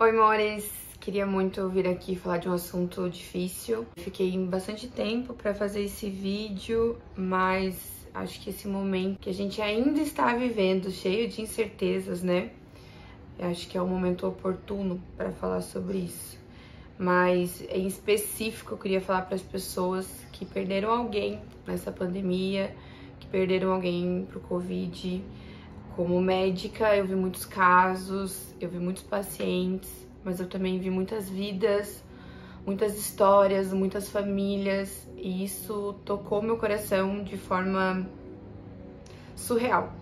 Oi, amores! Queria muito vir aqui falar de um assunto difícil. Fiquei bastante tempo para fazer esse vídeo, mas acho que esse momento que a gente ainda está vivendo, cheio de incertezas, né? Eu acho que é o momento oportuno para falar sobre isso. Mas em específico eu queria falar para as pessoas que perderam alguém nessa pandemia, que perderam alguém pro Covid. Como médica, eu vi muitos casos, eu vi muitos pacientes, mas eu também vi muitas vidas, muitas histórias, muitas famílias, e isso tocou meu coração de forma surreal.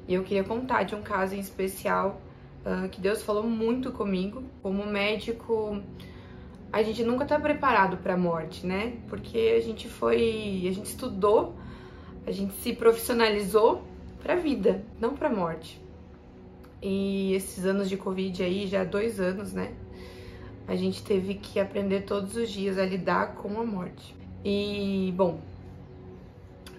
E eu queria contar de um caso em especial que Deus falou muito comigo. Como médico, a gente nunca tá preparado para a morte, né? Porque a gente estudou, a gente se profissionalizou pra vida, não pra morte. E esses anos de Covid aí, já 2 anos, né? A gente teve que aprender todos os dias a lidar com a morte. E, bom,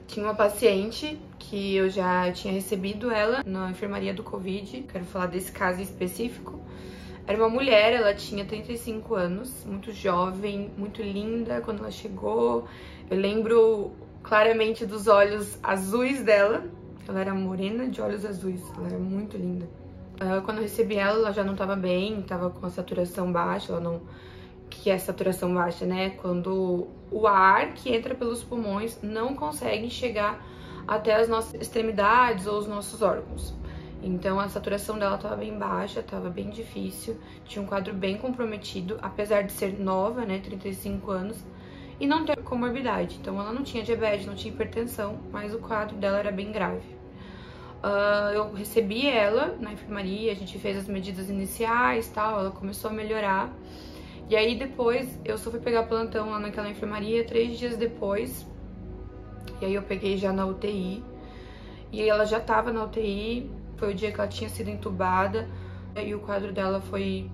tinha uma paciente que eu já tinha recebido ela na enfermaria do Covid. Quero falar desse caso em específico. Era uma mulher, ela tinha 35 anos, muito jovem, muito linda quando ela chegou. Eu lembro claramente dos olhos azuis dela. Ela era morena de olhos azuis, ela era muito linda. Quando eu recebi ela já não estava bem, estava com a saturação baixa. Ela não... O que é saturação baixa, né? Quando o ar que entra pelos pulmões não consegue chegar até as nossas extremidades ou os nossos órgãos. Então a saturação dela estava bem baixa, estava bem difícil, tinha um quadro bem comprometido, apesar de ser nova, né, 35 anos, e não ter comorbidade. Então ela não tinha diabetes, não tinha hipertensão, mas o quadro dela era bem grave. Eu recebi ela na enfermaria, a gente fez as medidas iniciais, tal, ela começou a melhorar. E aí depois eu só fui pegar plantão lá naquela enfermaria 3 dias depois. E aí eu peguei já na UTI. E aí ela já tava na UTI, foi o dia que ela tinha sido entubada. E o quadro dela foi,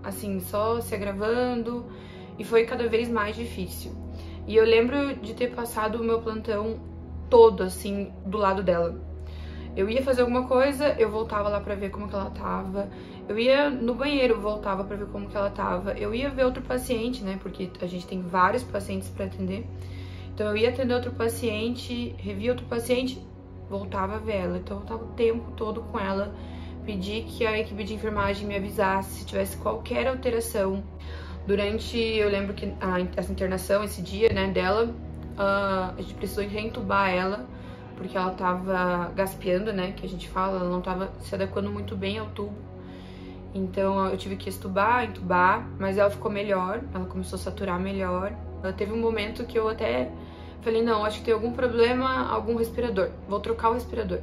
assim, só se agravando. E foi cada vez mais difícil. E eu lembro de ter passado o meu plantão todo, assim, do lado dela. Eu ia fazer alguma coisa, eu voltava lá pra ver como que ela tava. Eu ia no banheiro, voltava pra ver como que ela tava. Eu ia ver outro paciente, né, porque a gente tem vários pacientes pra atender. Então eu ia atender outro paciente, revia outro paciente, voltava a ver ela. Então eu tava o tempo todo com ela. Pedi que a equipe de enfermagem me avisasse se tivesse qualquer alteração. Eu lembro que essa internação, esse dia, né, dela, a gente precisou reentubar ela, porque ela tava gaspeando, né, que a gente fala, ela não tava se adequando muito bem ao tubo. Então eu tive que entubar, mas ela ficou melhor, ela começou a saturar melhor. Teve um momento que eu até falei, não, acho que tem algum problema, algum respirador, vou trocar o respirador.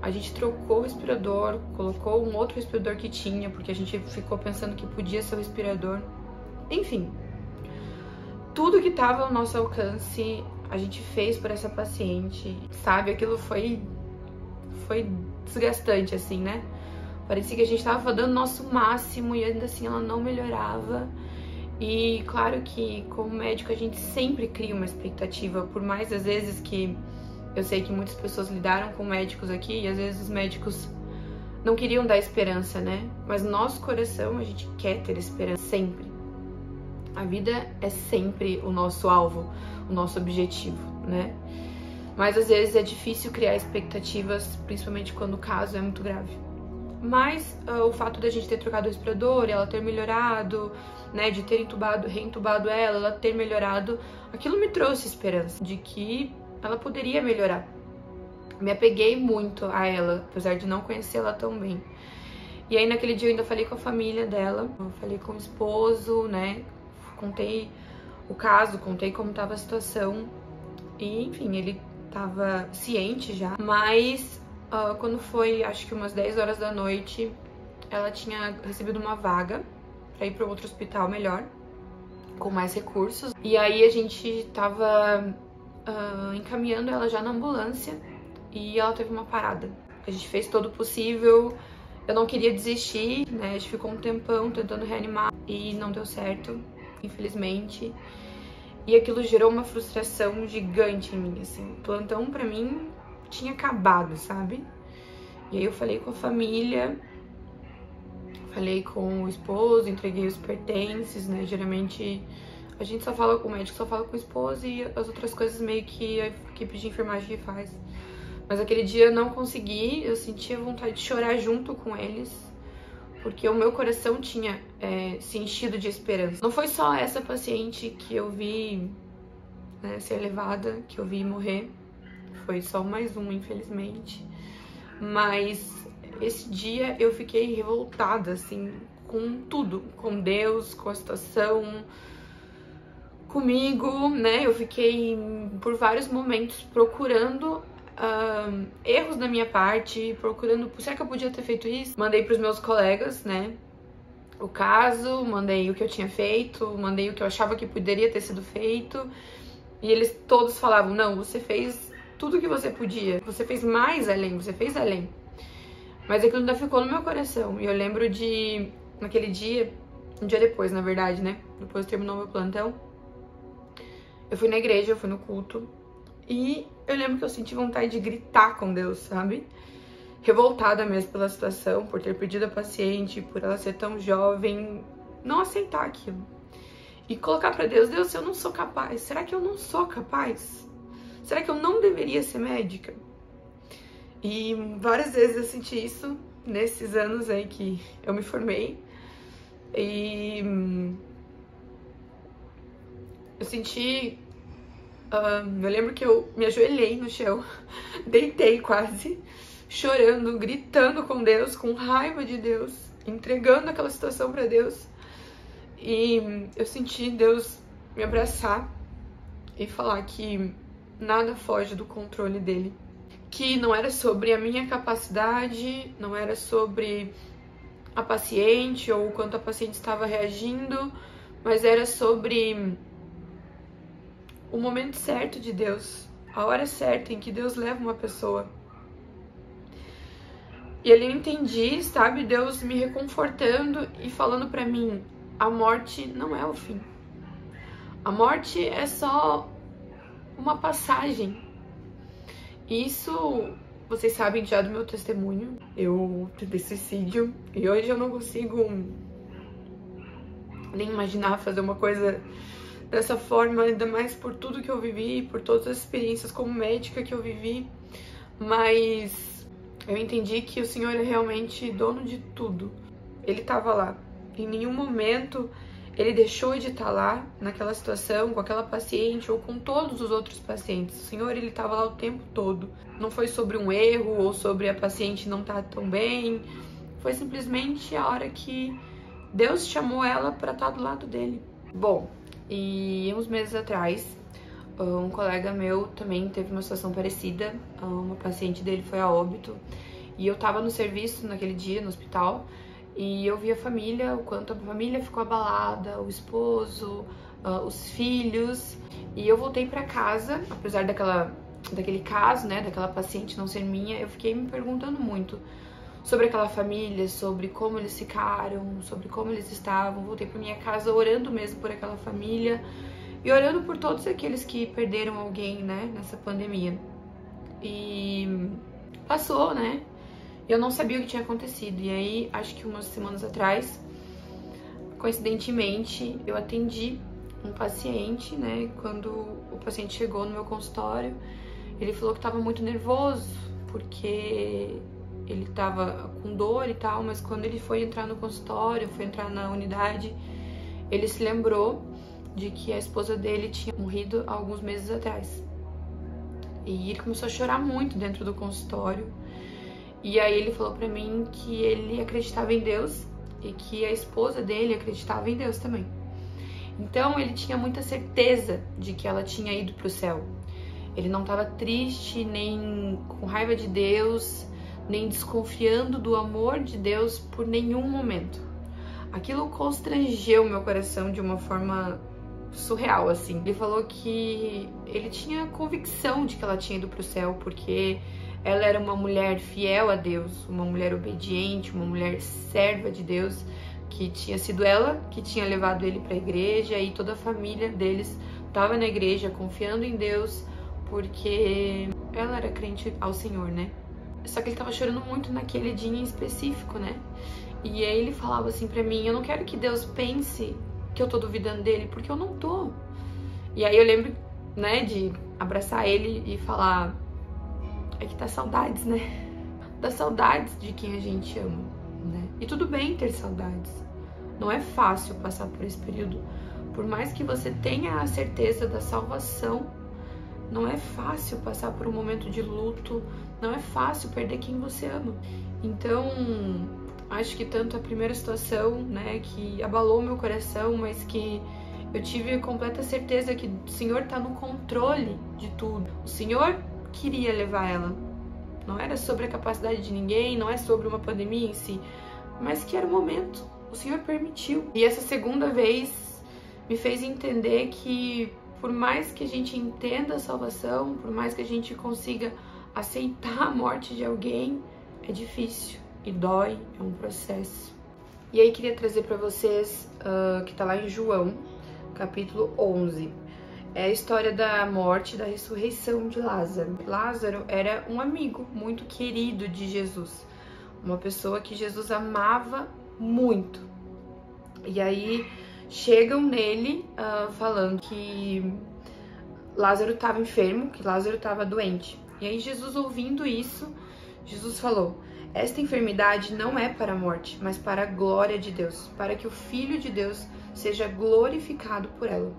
A gente trocou o respirador, colocou um outro respirador que tinha, porque a gente ficou pensando que podia ser o respirador. Enfim, tudo que tava ao nosso alcance a gente fez por essa paciente, sabe? Aquilo foi desgastante, assim, né? Parecia que a gente tava dando o nosso máximo e ainda assim ela não melhorava. E claro que como médico a gente sempre cria uma expectativa, por mais às vezes que eu sei que muitas pessoas lidaram com médicos aqui e às vezes os médicos não queriam dar esperança, né? Mas no nosso coração a gente quer ter esperança sempre. A vida é sempre o nosso alvo, o nosso objetivo, né? Mas às vezes é difícil criar expectativas, principalmente quando o caso é muito grave. Mas o fato de a gente ter trocado o respirador, ela ter melhorado, né, de ter reentubado ela ter melhorado, aquilo me trouxe esperança de que ela poderia melhorar. Me apeguei muito a ela, apesar de não conhecê-la tão bem. E aí naquele dia eu ainda falei com a família dela, eu falei com o esposo, né, contei o caso, contei como estava a situação e, enfim, ele estava ciente já. Mas quando foi, acho que umas 10 horas da noite, ela tinha recebido uma vaga para ir para outro hospital melhor, com mais recursos. E aí a gente tava encaminhando ela já na ambulância e ela teve uma parada. A gente fez todo o possível, eu não queria desistir, né? A gente ficou um tempão tentando reanimar e não deu certo, infelizmente. E aquilo gerou uma frustração gigante em mim, assim. O plantão pra mim tinha acabado, sabe? E aí eu falei com a família, falei com o esposo, entreguei os pertences, né? Geralmente a gente só fala com o médico, só fala com o esposo e as outras coisas meio que a equipe de enfermagem faz. Mas aquele dia eu não consegui, eu sentia vontade de chorar junto com eles, porque o meu coração tinha se enchido de esperança. Não foi só essa paciente que eu vi, né, ser levada, que eu vi morrer, foi só mais uma, infelizmente. Mas esse dia eu fiquei revoltada, assim, com tudo, com Deus, com a situação, comigo, né? Eu fiquei por vários momentos procurando erros da minha parte, procurando, será que eu podia ter feito isso? Mandei pros meus colegas, né, o caso, mandei o que eu tinha feito, mandei o que eu achava que poderia ter sido feito, e eles todos falavam, não, você fez tudo que você podia, você fez mais além, você fez além. Mas aquilo ainda ficou no meu coração, e eu lembro de, naquele dia, um dia depois, na verdade, né, depois terminou meu plantão, eu fui na igreja, eu fui no culto, e eu lembro que eu senti vontade de gritar com Deus, sabe? Revoltada mesmo pela situação, por ter perdido a paciente, por ela ser tão jovem, não aceitar aquilo. E colocar pra Deus, Deus, se eu não sou capaz, será que eu não sou capaz? Será que eu não deveria ser médica? E várias vezes eu senti isso nesses anos aí que eu me formei. E eu senti... eu lembro que eu me ajoelhei no chão, deitei quase, chorando, gritando com Deus, com raiva de Deus, entregando aquela situação pra Deus. E eu senti Deus me abraçar e falar que nada foge do controle dele. Que não era sobre a minha capacidade, não era sobre a paciente ou o quanto a paciente estava reagindo, mas era sobre o momento certo de Deus, a hora certa em que Deus leva uma pessoa. E ali eu entendi, sabe, Deus me reconfortando e falando pra mim, a morte não é o fim. A morte é só uma passagem. Isso, vocês sabem já do meu testemunho. Eu tentei suicídio e hoje eu não consigo nem imaginar fazer uma coisa dessa forma, ainda mais por tudo que eu vivi, por todas as experiências como médica que eu vivi. Mas eu entendi que o Senhor é realmente dono de tudo. Ele estava lá. Em nenhum momento ele deixou de estar lá, naquela situação, com aquela paciente ou com todos os outros pacientes. O Senhor, ele estava lá o tempo todo. Não foi sobre um erro ou sobre a paciente não estar tão bem. Foi simplesmente a hora que Deus chamou ela para estar do lado dele. Bom, e uns meses atrás, um colega meu também teve uma situação parecida. Uma paciente dele foi a óbito. E eu tava no serviço naquele dia, no hospital, e eu vi a família, o quanto a família ficou abalada, o esposo, os filhos. E eu voltei pra casa, apesar daquele caso, né, daquela paciente não ser minha, eu fiquei me perguntando muito sobre aquela família, sobre como eles ficaram, sobre como eles estavam. Voltei pra minha casa orando mesmo por aquela família e orando por todos aqueles que perderam alguém, né, nessa pandemia. E passou, né? Eu não sabia o que tinha acontecido. E aí, acho que umas semanas atrás, coincidentemente, eu atendi um paciente, né? Quando o paciente chegou no meu consultório, ele falou que estava muito nervoso, porque ele estava com dor e tal, mas quando ele foi entrar no consultório, foi entrar na unidade, ele se lembrou de que a esposa dele tinha morrido há alguns meses atrás. E ele começou a chorar muito dentro do consultório. E aí ele falou pra mim que ele acreditava em Deus e que a esposa dele acreditava em Deus também. Então ele tinha muita certeza de que ela tinha ido pro céu. Ele não estava triste, nem com raiva de Deus, nem desconfiando do amor de Deus por nenhum momento. Aquilo constrangeu meu coração de uma forma surreal, assim. Ele falou que ele tinha convicção de que ela tinha ido pro céu, porque ela era uma mulher fiel a Deus, uma mulher obediente, uma mulher serva de Deus, que tinha sido ela que tinha levado ele para a igreja, e toda a família deles estava na igreja confiando em Deus, porque ela era crente ao Senhor, né? Só que ele estava chorando muito naquele dia em específico, né? E aí ele falava assim pra mim, eu não quero que Deus pense que eu tô duvidando dele, porque eu não tô. E aí eu lembro, né, de abraçar ele e falar, é que tá saudades, né? Dá saudades de quem a gente ama, né? E tudo bem ter saudades. Não é fácil passar por esse período. Por mais que você tenha a certeza da salvação, não é fácil passar por um momento de luto, não é fácil perder quem você ama. Então, acho que tanto a primeira situação, né, que abalou meu coração, mas que eu tive a completa certeza que o Senhor tá no controle de tudo. O Senhor queria levar ela. Não era sobre a capacidade de ninguém, não é sobre uma pandemia em si, mas que era o momento. O Senhor permitiu. E essa segunda vez me fez entender que por mais que a gente entenda a salvação, por mais que a gente consiga aceitar a morte de alguém, é difícil e dói, é um processo. E aí queria trazer para vocês que tá lá em João, capítulo 11. É a história da morte e da ressurreição de Lázaro. Lázaro era um amigo muito querido de Jesus, uma pessoa que Jesus amava muito. E aí chegam nele falando que Lázaro estava enfermo, que Lázaro estava doente. E aí Jesus, ouvindo isso, Jesus falou, esta enfermidade não é para a morte, mas para a glória de Deus, para que o Filho de Deus seja glorificado por ela.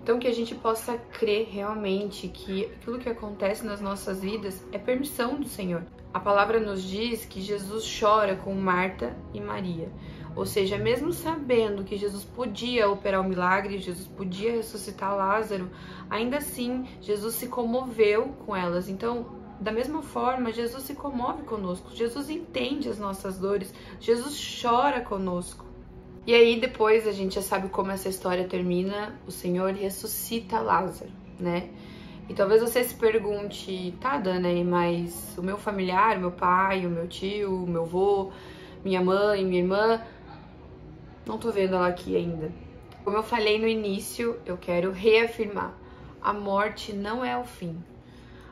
Então que a gente possa crer realmente que aquilo que acontece nas nossas vidas é permissão do Senhor. A palavra nos diz que Jesus chora com Marta e Maria. Ou seja, mesmo sabendo que Jesus podia operar o milagre, Jesus podia ressuscitar Lázaro, ainda assim Jesus se comoveu com elas. Então, da mesma forma, Jesus se comove conosco, Jesus entende as nossas dores, Jesus chora conosco. E aí depois a gente já sabe como essa história termina, o Senhor ressuscita Lázaro, né? E talvez você se pergunte, tá, Dana, mas o meu familiar, o meu pai, o meu tio, o meu avô, minha mãe, minha irmã, não tô vendo ela aqui ainda. Como eu falei no início, eu quero reafirmar, a morte não é o fim.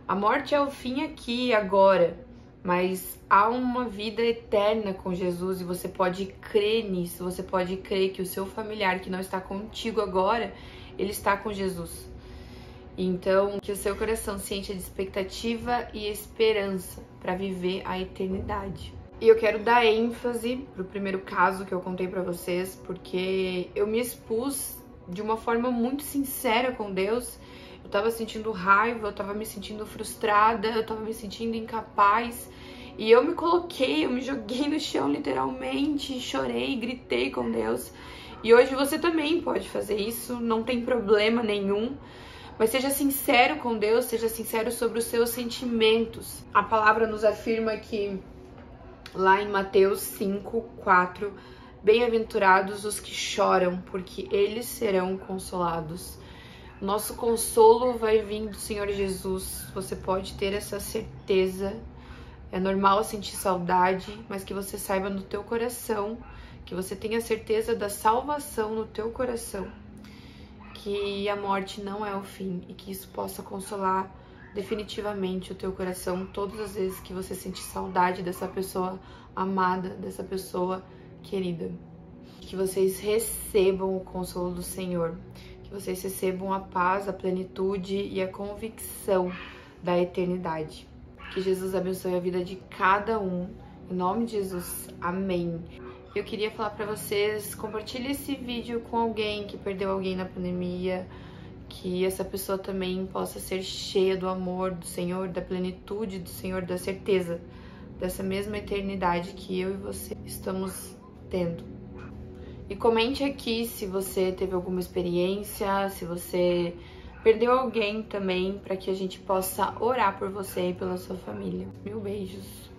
A morte é o fim aqui e agora, mas há uma vida eterna com Jesus e você pode crer nisso, você pode crer que o seu familiar que não está contigo agora, ele está com Jesus. Então, que o seu coração se encha de expectativa e esperança para viver a eternidade. E eu quero dar ênfase pro primeiro caso que eu contei para vocês, porque eu me expus de uma forma muito sincera com Deus. Eu tava sentindo raiva, eu tava me sentindo frustrada, eu tava me sentindo incapaz. E eu me coloquei, eu me joguei no chão literalmente, chorei, gritei com Deus. E hoje você também pode fazer isso, não tem problema nenhum. Mas seja sincero com Deus, seja sincero sobre os seus sentimentos. A palavra nos afirma que lá em Mateus 5:4, bem-aventurados os que choram, porque eles serão consolados. Nosso consolo vai vir do Senhor Jesus, você pode ter essa certeza. É normal sentir saudade, mas que você saiba no teu coração, que você tenha certeza da salvação no teu coração, que a morte não é o fim e que isso possa consolar definitivamente o teu coração todas as vezes que você sentir saudade dessa pessoa amada, dessa pessoa querida. Que vocês recebam o consolo do Senhor, que vocês recebam a paz, a plenitude e a convicção da eternidade. Que Jesus abençoe a vida de cada um. Em nome de Jesus, amém. Eu queria falar para vocês, compartilhe esse vídeo com alguém que perdeu alguém na pandemia, que essa pessoa também possa ser cheia do amor do Senhor, da plenitude do Senhor, da certeza dessa mesma eternidade que eu e você estamos tendo. E comente aqui se você teve alguma experiência, se você perdeu alguém também, para que a gente possa orar por você e pela sua família. Mil beijos!